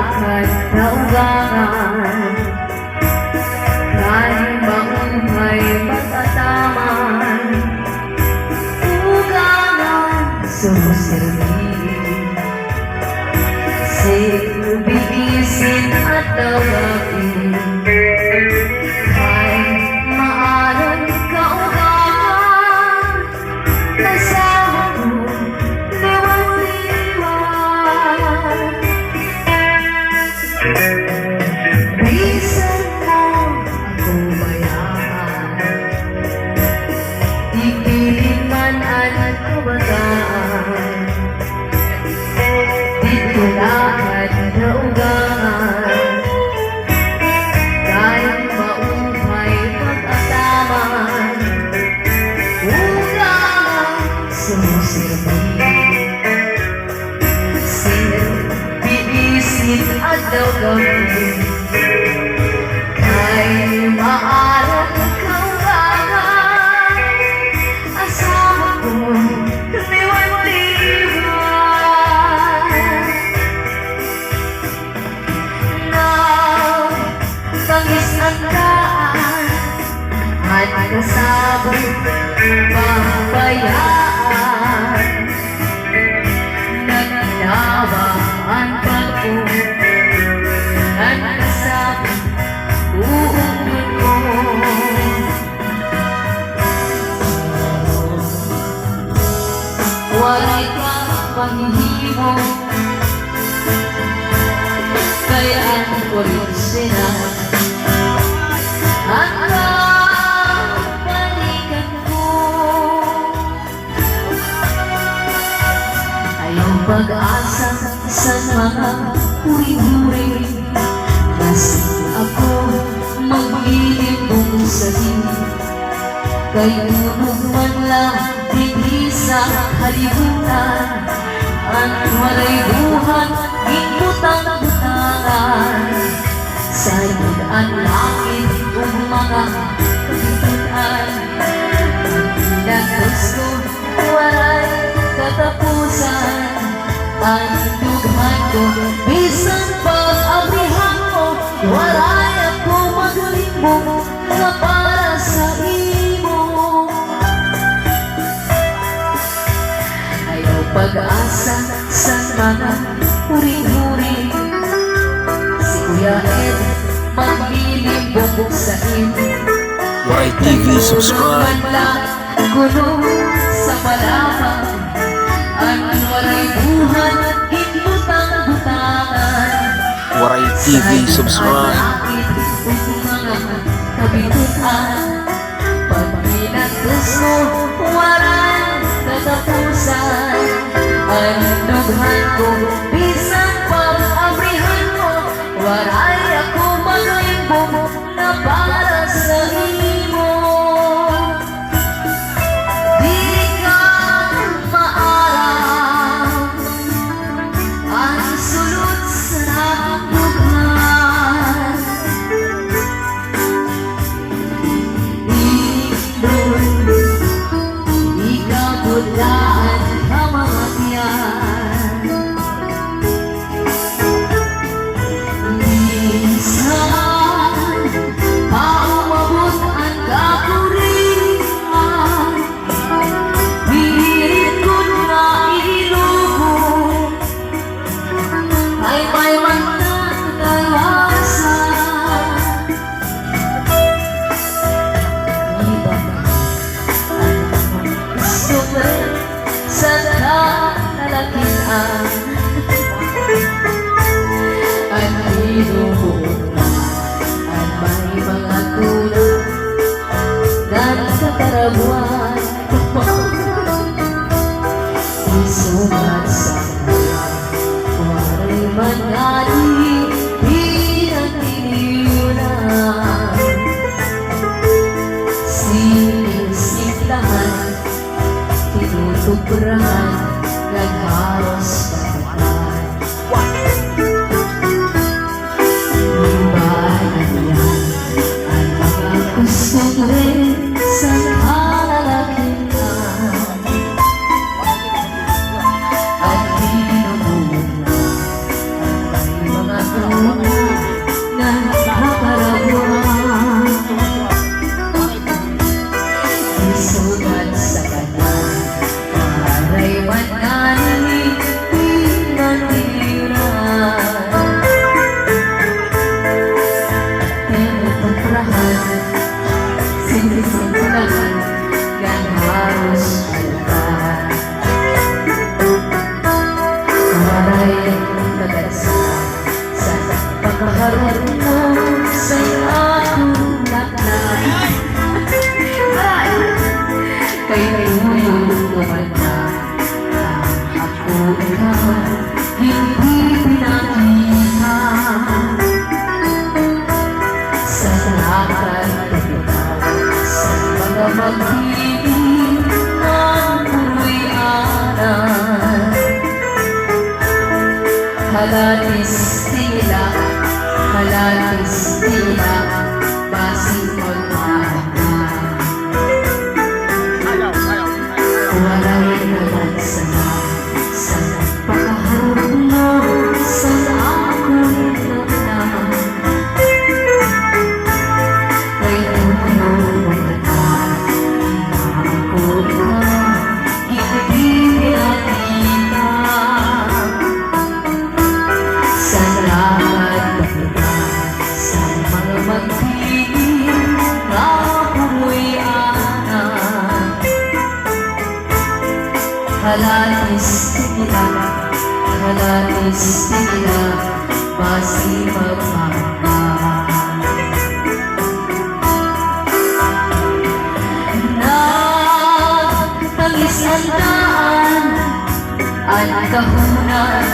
lakad na ugangan, kahit maunghay matataman, ugangan sumuserbi, silbisin at tawagin, kahit maalam ka ugangan, kasama mo liwan-liwan. Bisan mo ako bayaan, ipiling man ang kabataan, dito lakad na ugangan, kahit maumpay pag-ataman, ugangan sumuserbi, silbisin at dawgawin, ay maaarap ka ugangan, asawa ko liwan-liwan. Nagtangis ang daan at kasabay pabayaan, naglaba ang pag-uwi at kasabay uunod mo. Walay kang panghihimo, kaya ang kulisina hanggang balikan ko. Ayaw pag-asa sa mga uri-uri, kasi ako maglilibong sa'yo, kayo man lang hindi sa halimutan, ang walay buhat ikutang-butangan, sayod ang langit kung mga kabitutan, ang pinagos ko walay katapusan, ang dughan ko bisan pag-abrihan mo, walay ako maglimbong na para sa imo. Ayaw pag-asa sa mga uri-uri, si Kuya Ed maglilimbong sa imo. Waray TV, subscribe. Kuno sa palapag, ang walay buhat ikutang-butangan, Waray TV, subscribe. mga kabitutan, pag pinagdos mo walang katapusan, ang dughan ko bisan pag-abrihan mo, waray ako maglimbong na para sa imo. Di ka maarap ang sulot sa dughan, ikabulaan kamatian. Minsan paumabot ang kapurihan, pilit ko na ilubog, ay may magtatalasan. Iba sobre sa kalalakihan, at inuuna at may mga tulad ng katarabuan. Isumat sa waray manali pinagtiliunan, sinisimplahan, tinutubrahan, nagharos pagkakan. Bayan yan ang mga gustong rin sa kalalakihan, at pagkaharap mo sa'y akong laklan. Kaya tuyong kumanda ako ikaw hindi pinakita. Salamat at ikaw sa mga mag-ibig ng puro'y anan. Halatis tila, basing magmahal. Walay naman sana sa pagkaharap mo sa ako'y laklan. Kay tulungan ka na ako ikaw hindi pinakita. Salamat at ikaw sa mga mag-ibig na puro'y anan. Halatis tila, basi magmahal. Nagtangis ang daan, ang kahunan,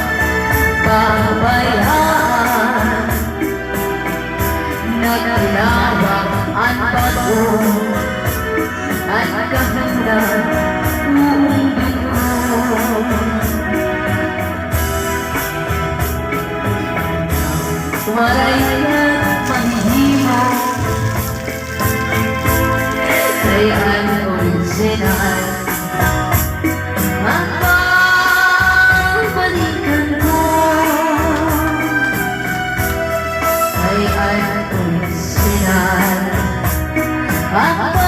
pabayaan. Naglawak ang bago, ang kahunan, buong dugo. Walay at manghimo, kay ang original. Ang pagbalikan ko ay ang original. Ang